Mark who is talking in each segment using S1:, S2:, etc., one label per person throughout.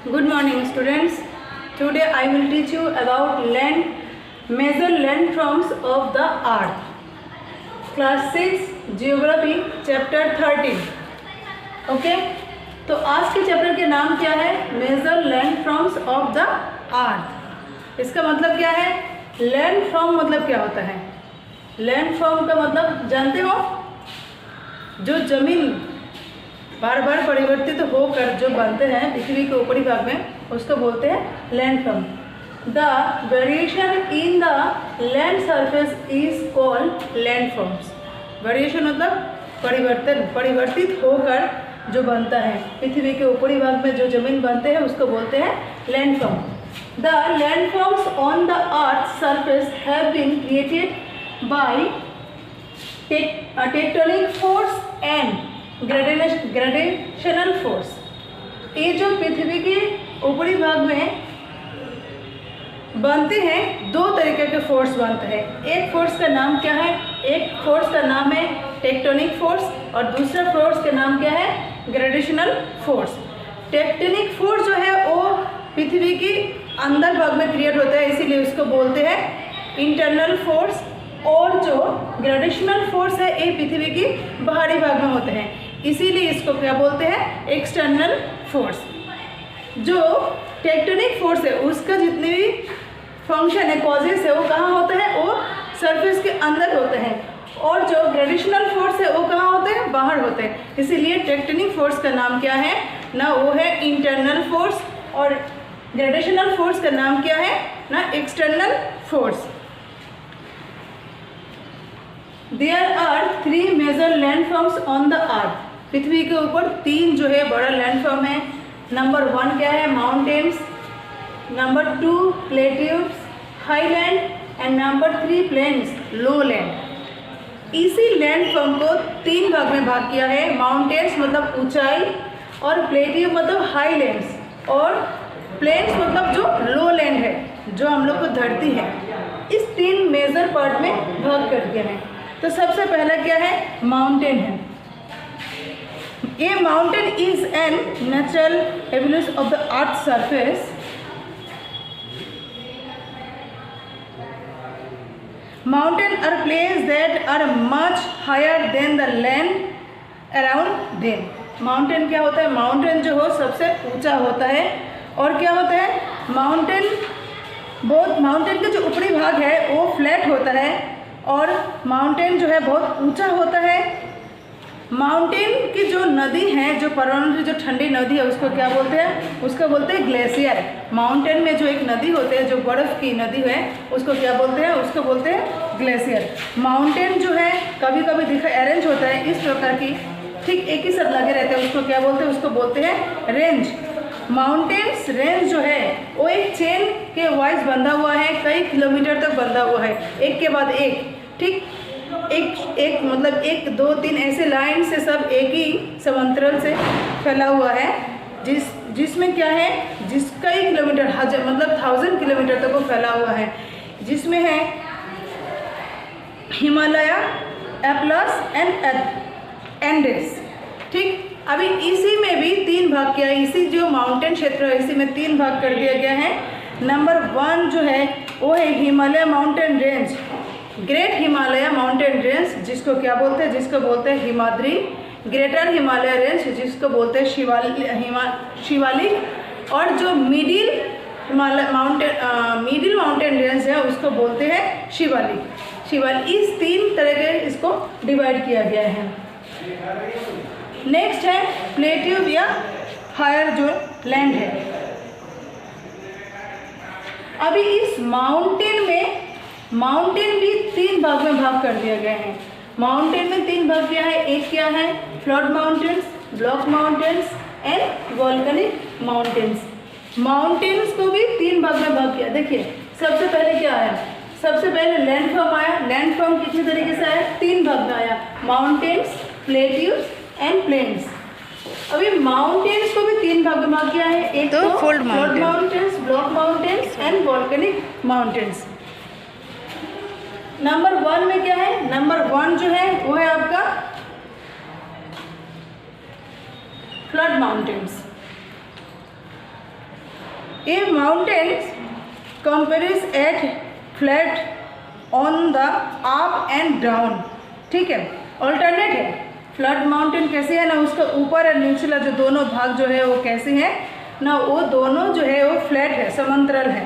S1: Good morning, students. Today I will teach you about major landforms of the earth. Class 6 Geography Chapter 13. Okay? तो आज के chapter के नाम क्या है? Major landforms of the earth. इसका मतलब क्या है? लैंडफॉर्म मतलब क्या होता है? लैंडफॉर्म का मतलब जानते हो? जो जमीन बार बार परिवर्तित होकर जो बनते हैं पृथ्वी के ऊपरी भाग में, उसको बोलते हैं landform. The variation in the land surface is called landforms. Variation मतलब परिवर्तित होकर जो बनता है पृथ्वी के ऊपरी भाग में जो जमीन बनते हैं उसको बोलते हैं landform. The landforms on the earth surface have been created by tectonic force and gradational force. ये जो पृथ्वी के ऊपरी भाग में बनते हैं दो तरीके के फोर्स बनते हैं. एक फोर्स का नाम क्या है? एक फोर्स का नाम है टेक्टोनिक फोर्स और दूसरा फोर्स का नाम क्या है? ग्रेडेशनल फोर्स. टेक्टोनिक फोर्स जो है वो पृथ्वी के अंदर भाग में क्रिएट होता है, इसीलिए उसको बोलते हैं इंटरनल फोर्स. और जो ग्रेडेशनल फोर्स है ये पृथ्वी की बाहरी भाग में होते हैं, इसीलिए इसको क्या बोलते हैं? External force. जो टेक्टोनिक फोर्स है उसका जितने भी फंक्शन है, कॉजेस है, वो कहाँ होते हैं? वो सरफेस के अंदर होते हैं. और जो ग्रेडेशनल फोर्स है वो कहाँ होते हैं? बाहर होते हैं. इसीलिए टेक्टोनिक फोर्स का नाम क्या है ना? वो है इंटरनल फोर्स. और ग्रेडेशनल फोर्स का नाम क्या है ना? External force. There are 3 major landforms on the earth. पृथ्वी के ऊपर 3 जो है बड़ा लैंडफॉर्म है. नंबर 1 क्या है? Mountains. Number 2 plateaus, highland. And number 3 plains, low land. इसी लैंडफॉर्म को 3 भाग में भाग किया है. माउंटेन्स मतलब ऊंचाई, और प्लेट्यूब मतलब हाईलैंड्स, और प्लेन्स मतलब जो लो लैंड है, जो हम लोग को धरती है. इस 3 मेजर पार्ट में भाग कर दिया है. तो सबसे पहला क्या है? माउंटेन है. ये mountain is an natural evolution of the earth surface. Mountain are place that are much higher than the land around them. Mountain क्या होता है? माउंटेन जो हो सबसे ऊंचा होता है. और क्या होता है? माउंटेन का जो ऊपरी भाग है वो फ्लैट होता है, और माउंटेन जो है बहुत ऊंचा होता है. माउंटेन की जो नदी है, जो पर्वतों की जो ठंडी नदी है, उसको क्या बोलते हैं? उसको बोलते हैं ग्लेशियर. माउंटेन में जो एक नदी होती है, जो बर्फ़ की नदी है, उसको क्या बोलते हैं? उसको बोलते हैं ग्लेशियर. माउंटेन जो है कभी कभी अरेंज होता है इस प्रकार की, ठीक एक ही साथ लगे रहते हैं, उसको क्या बोलते हैं? उसको बोलते हैं रेंज. माउंटेन्स रेंज जो है वो एक चेन के वाइज बंधा हुआ है, कई किलोमीटर तक बंधा हुआ है, एक के बाद एक. ठीक एक मतलब 1 2 3 ऐसे लाइन से सब एक ही समांतराल से फैला हुआ है, जिसमें क्या है? जिस कई किलोमीटर मतलब 1000 किलोमीटर तक वो फैला हुआ है. जिसमें है हिमालय, एटलस एंड एंडेस. ठीक. अभी इसी में भी 3 भाग किया है. इसी जो माउंटेन क्षेत्र है इसी में 3 भाग कर दिया गया है. नंबर 1 जो है वो है Himalaya mountain range, great Himalaya mountain range, जिसको क्या बोलते हैं? जिसको बोलते हैं हिमाद्री. ग्रेटर हिमालय रेंज, जिसको बोलते हैं शिवालिक. और जो मिडिल माउंटेन रेंज है उसको बोलते हैं शिवालिक. इस 3 तरह के इसको डिवाइड किया गया है. नेक्स्ट है प्लेट्यूब या हायर जो लैंड है. अभी इस माउंटेन भी 3 भाग में भाग कर दिया गया है. माउंटेन में 3 भाग किया है. एक क्या है? Flood mountains, block mountains and volcanic mountains. Mountains को भी 3 भाग में भाग किया. देखिए सबसे पहले क्या आया? सबसे पहले लैंडफॉर्म आया. लैंडफॉर्म कितने तरीके से आया? 3 भाग में आया. Mountains, plateaus and plains. अभी माउंटेन्स को भी 3 भाग में भाग किया है. एक तो flood mountains, block mountains and volcanic mountains. Number 1 में क्या है? नंबर 1 जो है वो है आपका fold mountains. A mountains comprises at flat on the up and down, ठीक है, ऑल्टरनेट है। फ्लैट माउंटेन कैसे है ना, उसका ऊपर और निचला जो दोनों भाग जो है वो कैसे हैं ना, वो दोनों जो है वो फ्लैट है, समांतरल है,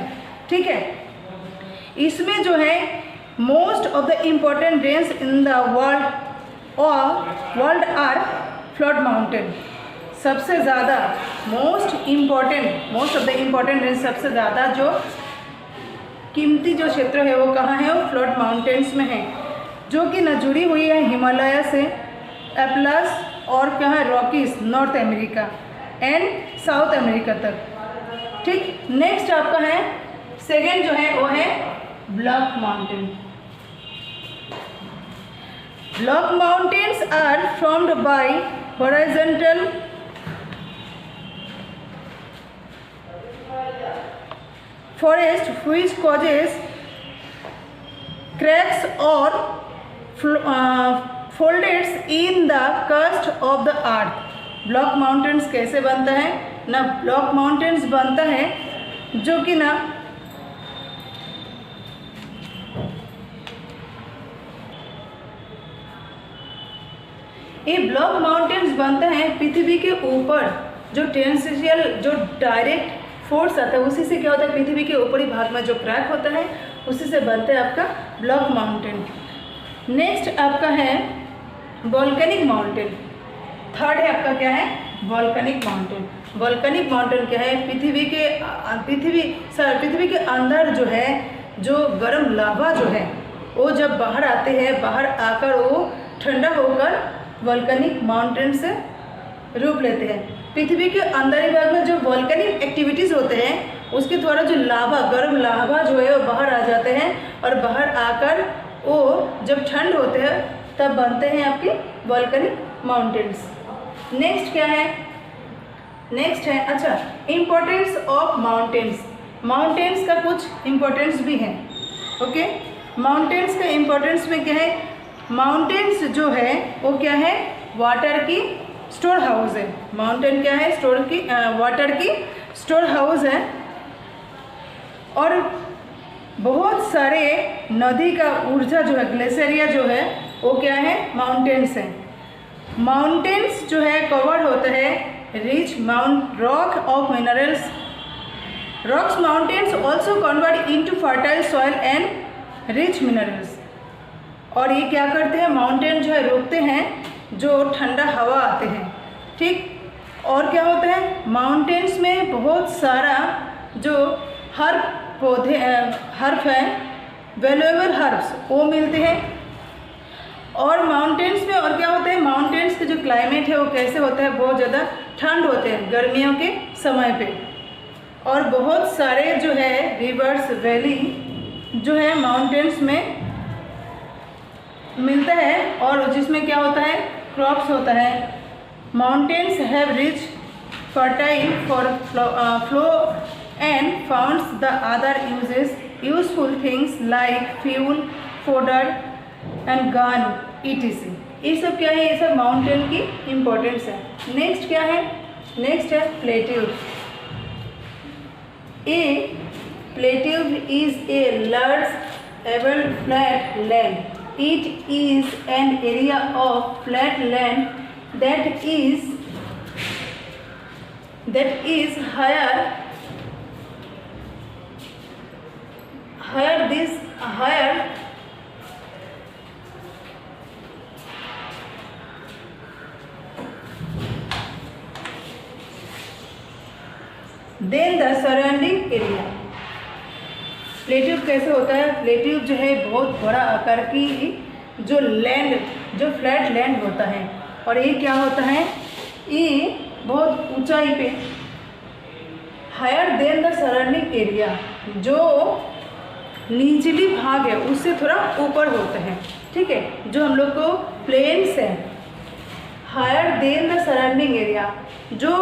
S1: ठीक है। इसमें जो है most of the important range in the world are flat mountain. सबसे ज़्यादा most of the important range, सबसे ज़्यादा जो कीमती जो क्षेत्र है वो कहाँ है, वो फ्लैट माउंटेन्स में है, जो कि न जुड़ी हुई है हिमालय से एटलस और कहाँ Rockies north America and south America तक, ठीक। नेक्स्ट आपका है सेकेंड जो है वो है block mountain. Block mountains are formed by horizontal forest which causes cracks or folders in the crust of the earth। Block mountains कैसे बनता है ना, ब्लॉक माउंटेन्स बनता है जो कि ना ये ब्लॉक माउंटेन्स बनता है पृथ्वी के ऊपर जो टेंसेंशियल जो डायरेक्ट फोर्स आता है, उसी से क्या होता है, पृथ्वी के ऊपरी भाग में जो क्रैक होता है उसी से बनता है आपका ब्लॉक माउंटेन। नेक्स्ट आपका है वॉल्केनिक माउंटेन। थर्ड है आपका क्या है, वॉल्केनिक माउंटेन। वॉल्केनिक माउंटेन क्या है, पृथ्वी के अंदर जो है जो गर्म लावा जो है वो जब बाहर आते हैं, बाहर आकर वो ठंडा होकर वॉल्केनिक माउंटेन से रूप लेते हैं। पृथ्वी के अंदर भाग में जो वॉल्केनिक एक्टिविटीज़ होते हैं उसके द्वारा जो लावा, गर्म लावा जो है वो बाहर आ जाते हैं और बाहर आकर वो जब ठंड होते हैं तब बनते हैं आपके वॉल्केनिक माउंटेन्स। नेक्स्ट क्या है, नेक्स्ट है अच्छा इम्पोर्टेंस ऑफ माउंटेन्स। माउंटेन्स का कुछ इम्पोर्टेंस भी है, ओके। माउंटेन्स का इम्पोर्टेंस में क्या है, माउंटेन्स जो है वो क्या है, वाटर की स्टोर हाउस है। माउंटेन क्या है, वाटर की स्टोर हाउस है। और बहुत सारे नदी का ऊर्जा जो है, ग्लेशियरिया जो है वो क्या है, माउंटेन्स है। माउंटेन्स जो है कवर होता है rich rock of minerals. Rocks mountains also convert into fertile soil and rich minerals. और ये क्या करते हैं, माउंटेन जो है रोकते हैं जो ठंडा हवा आते हैं, ठीक। और क्या होता है, माउंटेन्स में बहुत सारा जो हर्ब है, वैल्यूएबल हर्ब्स वो मिलते हैं। और माउंटेन्स में और क्या होता है, माउंटेन्स के जो क्लाइमेट है वो कैसे होता है, बहुत ज़्यादा ठंड होते हैं गर्मियों के समय पे। और बहुत सारे जो है रिवर्स वैली जो है माउंटेन्स में मिलता है और जिसमें क्या होता है, क्रॉप्स होता है। Mountains have rich fertile for flow and founts the other useful things like fuel, fodder and gun etc। ये सब क्या है, ये सब माउंटेन की इम्पोर्टेंस है। नेक्स्ट क्या है, नेक्स्ट है plateaus. A plateaus is a large able flat land. It is an area of flat land that is higher than the surrounding area। प्लेट्यूब कैसे होता है, प्लेट्यूब जो है बहुत बड़ा आकार की जो लैंड, जो फ्लैट लैंड होता है। और ये क्या होता है, ये बहुत ऊंचाई पे higher than the surrounding area, जो निचली भाग है उससे थोड़ा ऊपर होते हैं, ठीक है। जो हम लोग को प्लेन्स है, higher than the surrounding area, जो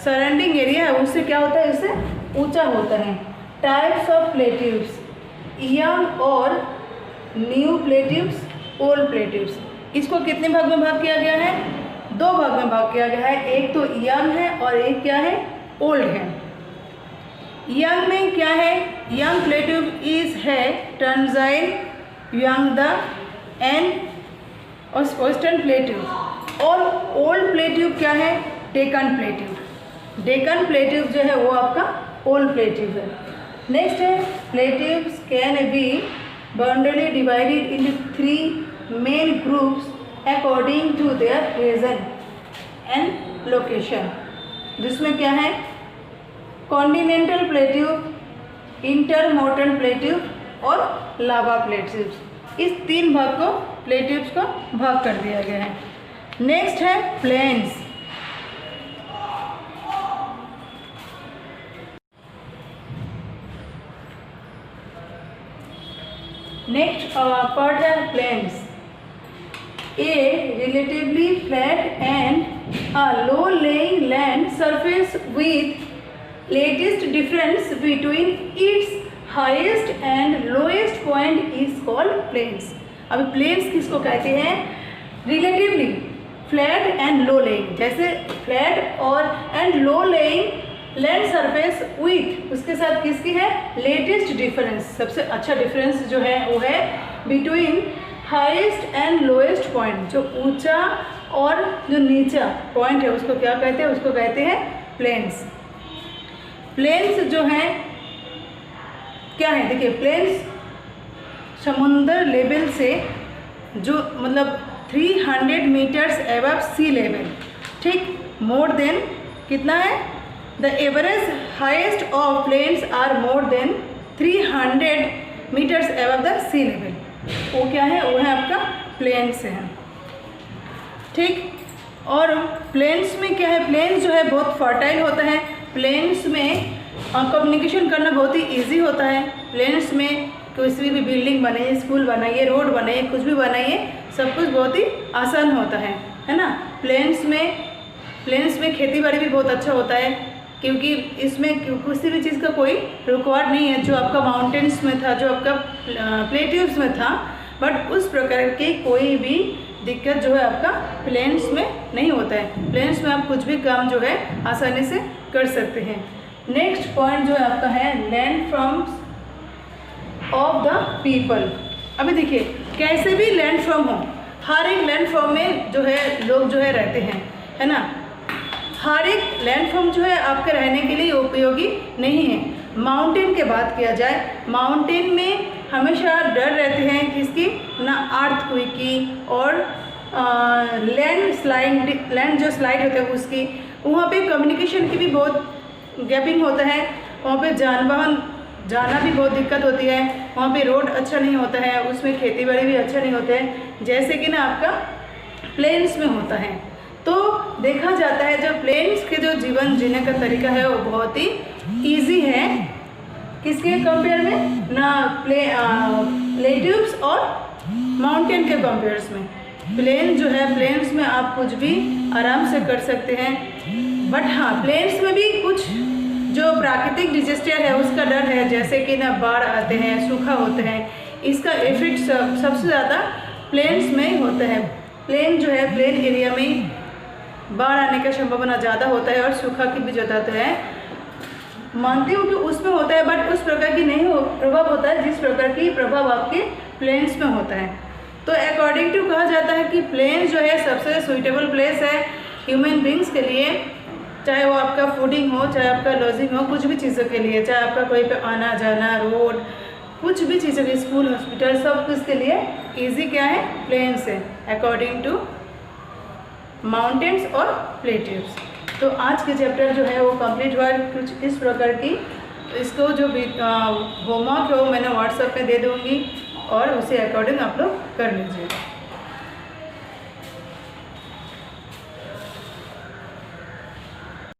S1: सराउंडिंग एरिया है उससे क्या होता है, उससे ऊंचा होता है। टाइप्स ऑफ प्लेट्यूब्स, यंग और न्यू प्लेट्यूब्स, ओल्ड प्लेट्यूब्स। इसको कितने भाग में भाग किया गया है, दो भाग में भाग किया गया है। एक तो यंग है और एक क्या है, ओल्ड है। यंग में क्या है, यंग प्लेट्यूब इज है टर्नजाइल, यंग द एंड वेस्टर्न प्लेट्यूब। और ओल्ड प्लेट्यूब क्या है, डेकन प्लेट्यूब। डेकन प्लेट्यूब जो है वो आपका ओल्ड प्लेट्यूब है। नेक्स्ट है plateaus can be broadly divided into 3 main groups according to their region and location. जिसमें क्या है, कॉन्टिनेंटल प्लेट्यूब, इंटरमोर्टल प्लेट्यूब और लावा प्लेट्यूब्स। इस 3 भाग को प्लेट्यूब्स को भाग कर दिया गया है। नेक्स्ट है प्लेन्स। नेक्स्ट पार्ट है planes. A relatively flat and a low lying land surface with latest difference between its highest and lowest point is called plains। अब plains किसको कहते हैं, relatively flat and low lying, जैसे flat और and low lying land surface with उसके साथ किसकी है, लेटेस्ट डिफरेंस, सबसे अच्छा डिफरेंस जो है वो है between highest and lowest point. जो ऊंचा और जो नीचा पॉइंट है उसको क्या कहते हैं, उसको कहते हैं प्लेन्स। प्लेन्स जो हैं क्या है, देखिए प्लेन्स समुद्र लेवल से जो मतलब 300 मीटर्स एबव सी लेवल, ठीक, मोर देन कितना है, the average highest of plains are more than 300 metres above the sea level. वो क्या है, वो है आपका प्लेन्स है, ठीक। और प्लेन्स में क्या है, प्लेन्स जो है बहुत फर्टाइल होता है। प्लेन्स में कम्युनिकेशन करना बहुत ही इजी होता है। प्लेन्स में किसी भी बिल्डिंग बनाइए, स्कूल बनाइए, रोड बनाइए, कुछ भी बनाइए, सब कुछ बहुत ही आसान होता है ना। प्लेन्स में खेती बाड़ी भी बहुत अच्छा होता है, क्योंकि इसमें किसी भी चीज़ का कोई रिक्वायर्ड नहीं है जो आपका माउंटेन्स में था, जो आपका प्लेट्यूब्स में था। बट उस प्रकार की कोई भी दिक्कत जो है आपका प्लेन्स में नहीं होता है। प्लेन्स में आप कुछ भी काम जो है आसानी से कर सकते हैं। नेक्स्ट पॉइंट जो है आपका है land forms of the people. अभी देखिए कैसे भी लैंड फॉर्म हो, हर एक लैंड फॉर्म में जो है लोग जो है रहते हैं, है ना। हर एक लैंडफॉर्म जो है आपके रहने के लिए उपयोगी नहीं है। माउंटेन की बात किया जाए, माउंटेन में हमेशा डर रहते हैं किसकी, ना अर्थक्वेक की और लैंड जो स्लाइड होता है उसकी। वहाँ पे कम्युनिकेशन की भी बहुत गैपिंग होता है, वहाँ पे जानवाहन जाना भी बहुत दिक्कत होती है, वहाँ पे रोड अच्छा नहीं होता है, उसमें खेती बाड़ी भी अच्छा नहीं होता है, जैसे कि ना आपका प्लेन्स में होता है। तो देखा जाता है जो प्लेन्स के जो जीवन जीने का तरीका है वो बहुत ही इजी है, किसके कंपेयर में, ना प्लेट्यूब्स और माउंटेन के कंपेयर्स में। प्लेन जो है, प्लेन्स में आप कुछ भी आराम से कर सकते हैं। बट हाँ, प्लेन्स में भी कुछ जो प्राकृतिक डिजास्टर है उसका डर है, जैसे कि ना बाढ़ आते हैं, सूखा होते हैं, इसका इफेक्ट सबसे ज़्यादा प्लेन्स में ही होता है। प्लेन जो है, प्लेन एरिया में बाढ़ आने का संभावना ज़्यादा होता है और सूखा की भी ज़्यादा होता है। मानती हूँ कि उसमें होता है, बट उस प्रकार की नहीं प्रभाव होता है जिस प्रकार की प्रभाव आपके प्लेन्स में होता है। तो अकॉर्डिंग टू कहा जाता है कि प्लेन जो है सबसे सुइटेबल प्लेस है ह्यूमन बींग्स के लिए, चाहे वो आपका फूडिंग हो, चाहे आपका लॉजिंग हो, कुछ भी चीज़ों के लिए, चाहे आपका कोई पे आना जाना, रोड, कुछ भी चीज़ों के, स्कूल, हॉस्पिटल, सब कुछ के लिए ईजी क्या है, प्लेन्स है अकॉर्डिंग टू माउंटेन्स और प्लेट्यूब्स। तो आज के चैप्टर जो है वो कंप्लीट हुआ कुछ इस प्रकार की। इसको जो होमवर्क है वो मैंने व्हाट्सएप पे दे दूँगी और उसे अकॉर्डिंग आप लोग कर लीजिएगा।